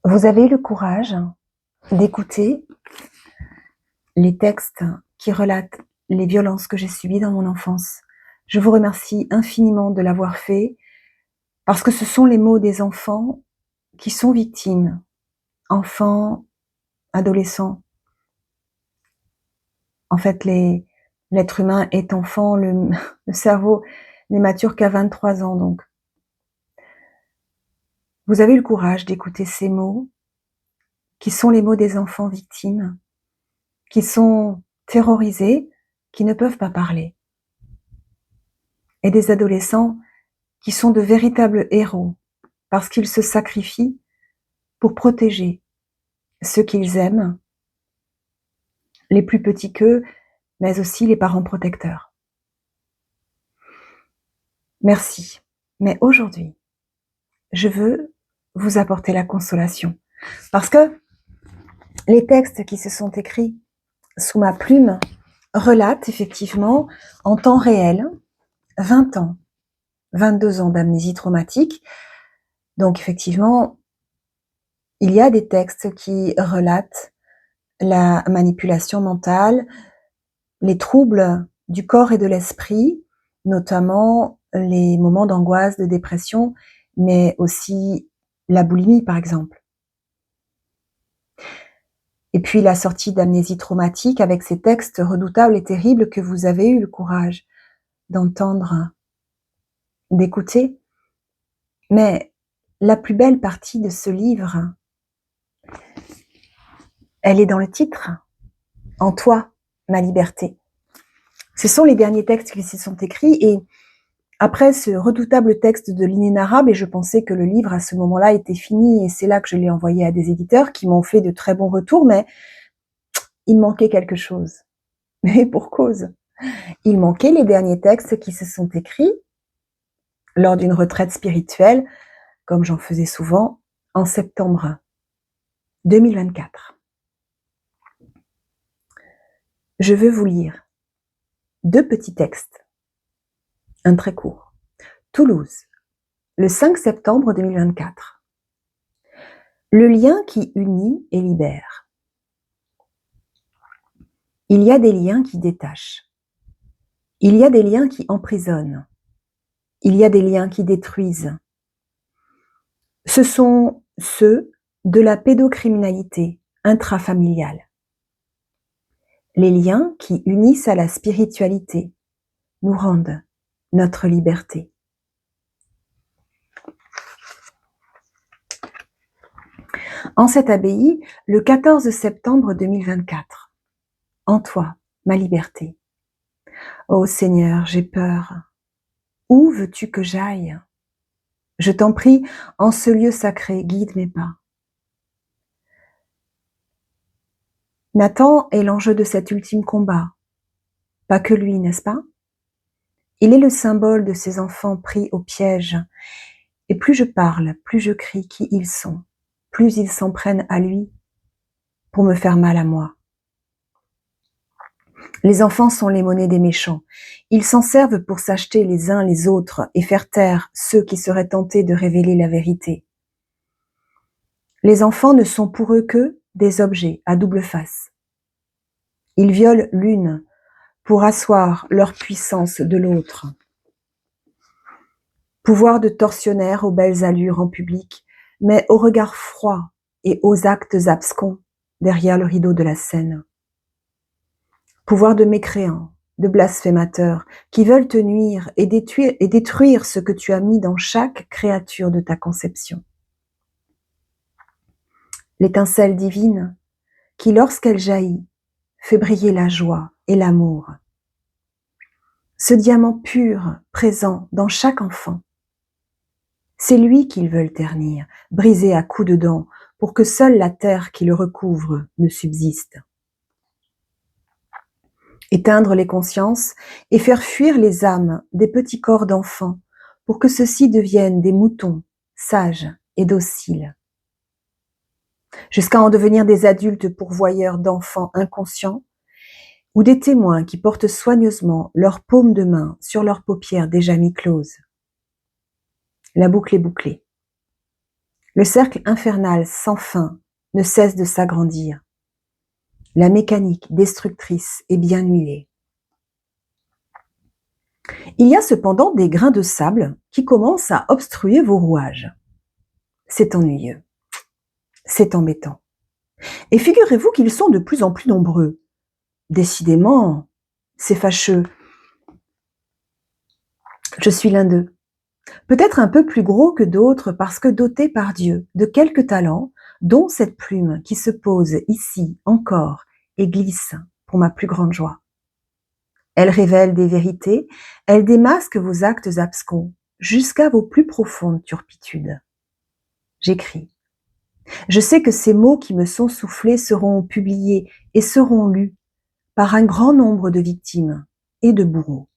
Vous avez eu le courage d'écouter les textes qui relatent les violences que j'ai subies dans mon enfance. Je vous remercie infiniment de l'avoir fait, parce que ce sont les mots des enfants qui sont victimes, enfants, adolescents. En fait, l'être humain est enfant, le cerveau n'est mature qu'à 23 ans, donc. Vous avez eu le courage d'écouter ces mots, qui sont les mots des enfants victimes, qui sont terrorisés, qui ne peuvent pas parler. Et des adolescents qui sont de véritables héros, parce qu'ils se sacrifient pour protéger ceux qu'ils aiment, les plus petits qu'eux, mais aussi les parents protecteurs. Merci. Mais aujourd'hui, je veux vous apporter la consolation. Parce que les textes qui se sont écrits sous ma plume relatent effectivement en temps réel 20 ans, 22 ans d'amnésie traumatique. Donc effectivement, il y a des textes qui relatent la manipulation mentale, les troubles du corps et de l'esprit, notamment les moments d'angoisse, de dépression, mais aussi la boulimie par exemple. Et puis la sortie d'amnésie traumatique avec ces textes redoutables et terribles que vous avez eu le courage d'entendre, d'écouter. Mais la plus belle partie de ce livre, elle est dans le titre, « En toi, ma liberté ». Ce sont les derniers textes qui s'y sont écrits et après ce redoutable texte de l'inénarrable, et je pensais que le livre à ce moment-là était fini et c'est là que je l'ai envoyé à des éditeurs qui m'ont fait de très bons retours, mais il manquait quelque chose. Mais pour cause. Il manquait les derniers textes qui se sont écrits lors d'une retraite spirituelle, comme j'en faisais souvent, en septembre 2024. Je veux vous lire 2 petits textes, un très court. Toulouse, le 5 septembre 2024. Le lien qui unit et libère. Il y a des liens qui détachent. Il y a des liens qui emprisonnent. Il y a des liens qui détruisent. Ce sont ceux de la pédocriminalité intrafamiliale. Les liens qui unissent à la spiritualité nous rendent notre liberté. En cette abbaye, le 14 septembre 2024. En toi, ma liberté. Ô Seigneur, j'ai peur. Où veux-tu que j'aille? Je t'en prie, en ce lieu sacré, guide mes pas. Nathan est l'enjeu de cet ultime combat. Pas que lui, n'est-ce pas? Il est le symbole de ces enfants pris au piège. Et plus je parle, plus je crie qui ils sont, plus ils s'en prennent à lui pour me faire mal à moi. Les enfants sont les monnaies des méchants. Ils s'en servent pour s'acheter les uns les autres et faire taire ceux qui seraient tentés de révéler la vérité. Les enfants ne sont pour eux que des objets à double face. Ils violent l'une pour asseoir leur puissance de l'autre. Pouvoir de tortionnaire aux belles allures en public, mais au regard froid et aux actes abscons derrière le rideau de la scène. Pouvoir de mécréants, de blasphémateurs, qui veulent te nuire et détruire ce que tu as mis dans chaque créature de ta conception. L'étincelle divine, qui lorsqu'elle jaillit, fait briller la joie et l'amour. Ce diamant pur, présent dans chaque enfant, c'est lui qu'ils veulent ternir, briser à coups de dents, pour que seule la terre qui le recouvre ne subsiste. Éteindre les consciences et faire fuir les âmes des petits corps d'enfants, pour que ceux-ci deviennent des moutons, sages et dociles. Jusqu'à en devenir des adultes pourvoyeurs d'enfants inconscients, ou des témoins qui portent soigneusement leur paume de main sur leurs paupières déjà mi-closes. La boucle est bouclée. Le cercle infernal sans fin ne cesse de s'agrandir. La mécanique destructrice est bien huilée. Il y a cependant des grains de sable qui commencent à obstruer vos rouages. C'est ennuyeux. C'est embêtant. Et figurez-vous qu'ils sont de plus en plus nombreux. Décidément, c'est fâcheux. Je suis l'un d'eux. Peut-être un peu plus gros que d'autres parce que doté par Dieu de quelques talents, dont cette plume qui se pose ici encore et glisse pour ma plus grande joie. Elle révèle des vérités, elle démasque vos actes abscons jusqu'à vos plus profondes turpitudes. J'écris. Je sais que ces mots qui me sont soufflés seront publiés et seront lus par un grand nombre de victimes et de bourreaux.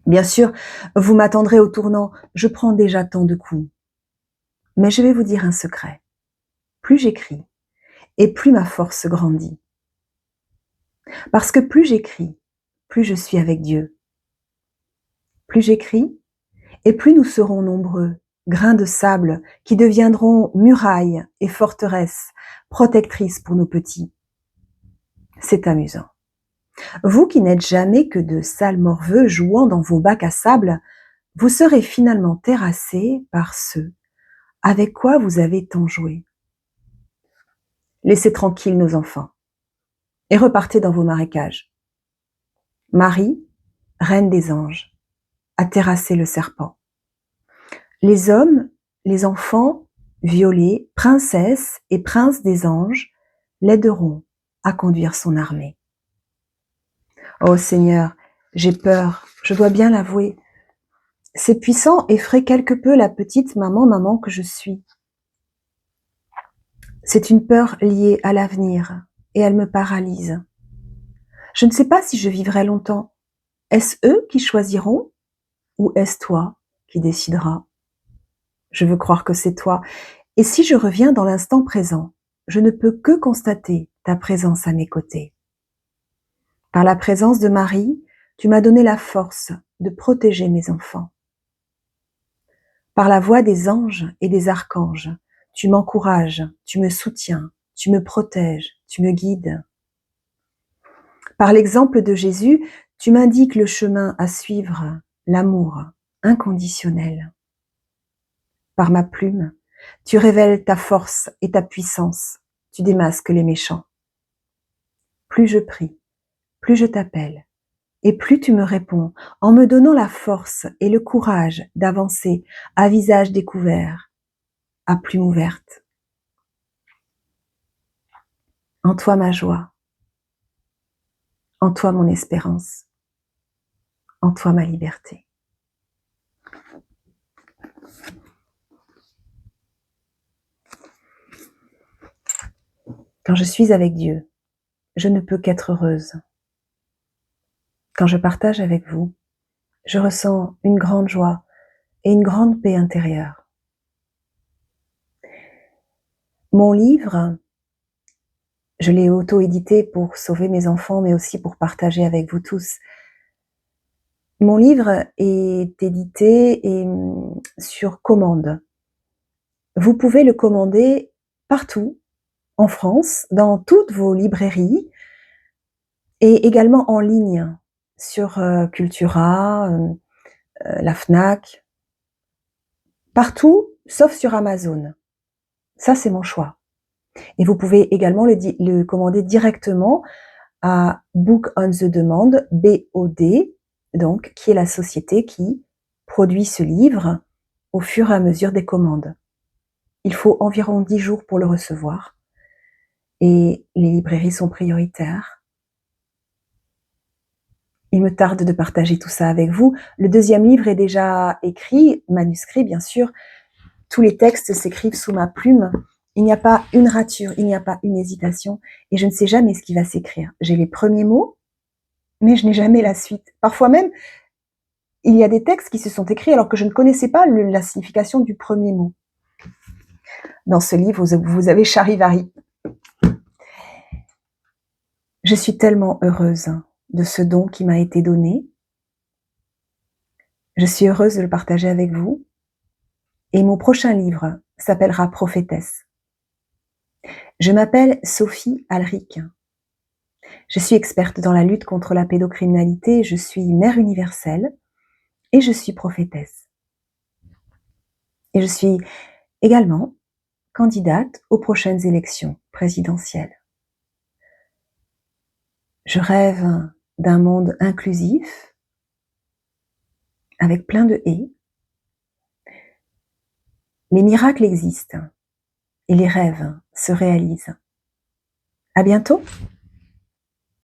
Bien sûr, vous m'attendrez au tournant, je prends déjà tant de coups. Mais je vais vous dire un secret. Plus j'écris, et plus ma force grandit. Parce que plus j'écris, plus je suis avec Dieu. Plus j'écris, et plus nous serons nombreux, grains de sable qui deviendront murailles et forteresses, protectrices pour nos petits. C'est amusant. Vous qui n'êtes jamais que de sales morveux jouant dans vos bacs à sable, vous serez finalement terrassés par ceux avec quoi vous avez tant joué. Laissez tranquilles nos enfants et repartez dans vos marécages. Marie, reine des anges, a terrassé le serpent. Les hommes, les enfants, violets, princesses et princes des anges l'aideront à conduire son armée. Oh Seigneur, j'ai peur, je dois bien l'avouer. Ces puissants effraient quelque peu la petite maman que je suis. C'est une peur liée à l'avenir et elle me paralyse. Je ne sais pas si je vivrai longtemps. Est-ce eux qui choisiront ou est-ce toi qui décideras? Je veux croire que c'est toi. Et si je reviens dans l'instant présent, je ne peux que constater ta présence à mes côtés. Par la présence de Marie, tu m'as donné la force de protéger mes enfants. Par la voix des anges et des archanges, tu m'encourages, tu me soutiens, tu me protèges, tu me guides. Par l'exemple de Jésus, tu m'indiques le chemin à suivre, l'amour inconditionnel. Par ma plume, tu révèles ta force et ta puissance, tu démasques les méchants. Plus je prie, plus je t'appelle, et plus tu me réponds en me donnant la force et le courage d'avancer à visage découvert, à plume ouverte. En toi ma joie, en toi mon espérance, en toi ma liberté. Quand je suis avec Dieu, je ne peux qu'être heureuse. Quand je partage avec vous, je ressens une grande joie et une grande paix intérieure. Mon livre, je l'ai auto-édité pour sauver mes enfants, mais aussi pour partager avec vous tous. Mon livre est édité et sur commande. Vous pouvez le commander partout en France, dans toutes vos librairies et également en ligne sur Cultura, la Fnac, partout sauf sur Amazon. Ça, c'est mon choix. Et vous pouvez également le commander directement à Book on the Demand, BOD, donc, qui est la société qui produit ce livre au fur et à mesure des commandes. Il faut environ 10 jours pour le recevoir et les librairies sont prioritaires. Il me tarde de partager tout ça avec vous. Le deuxième livre est déjà écrit, manuscrit bien sûr. Tous les textes s'écrivent sous ma plume. Il n'y a pas une rature, il n'y a pas une hésitation et je ne sais jamais ce qui va s'écrire. J'ai les premiers mots, mais je n'ai jamais la suite. Parfois même, il y a des textes qui se sont écrits alors que je ne connaissais pas la signification du premier mot. Dans ce livre, vous avez Charivari. Je suis tellement heureuse de ce don qui m'a été donné. Je suis heureuse de le partager avec vous Et mon prochain livre s'appellera Prophétesse. Je m'appelle Sophie Alric. Je suis experte dans la lutte contre la pédocriminalité, je suis mère universelle et je suis prophétesse. Et je suis également candidate aux prochaines élections présidentielles. Je rêve d'un monde inclusif, avec plein de et. Les miracles existent et les rêves se réalisent. À bientôt!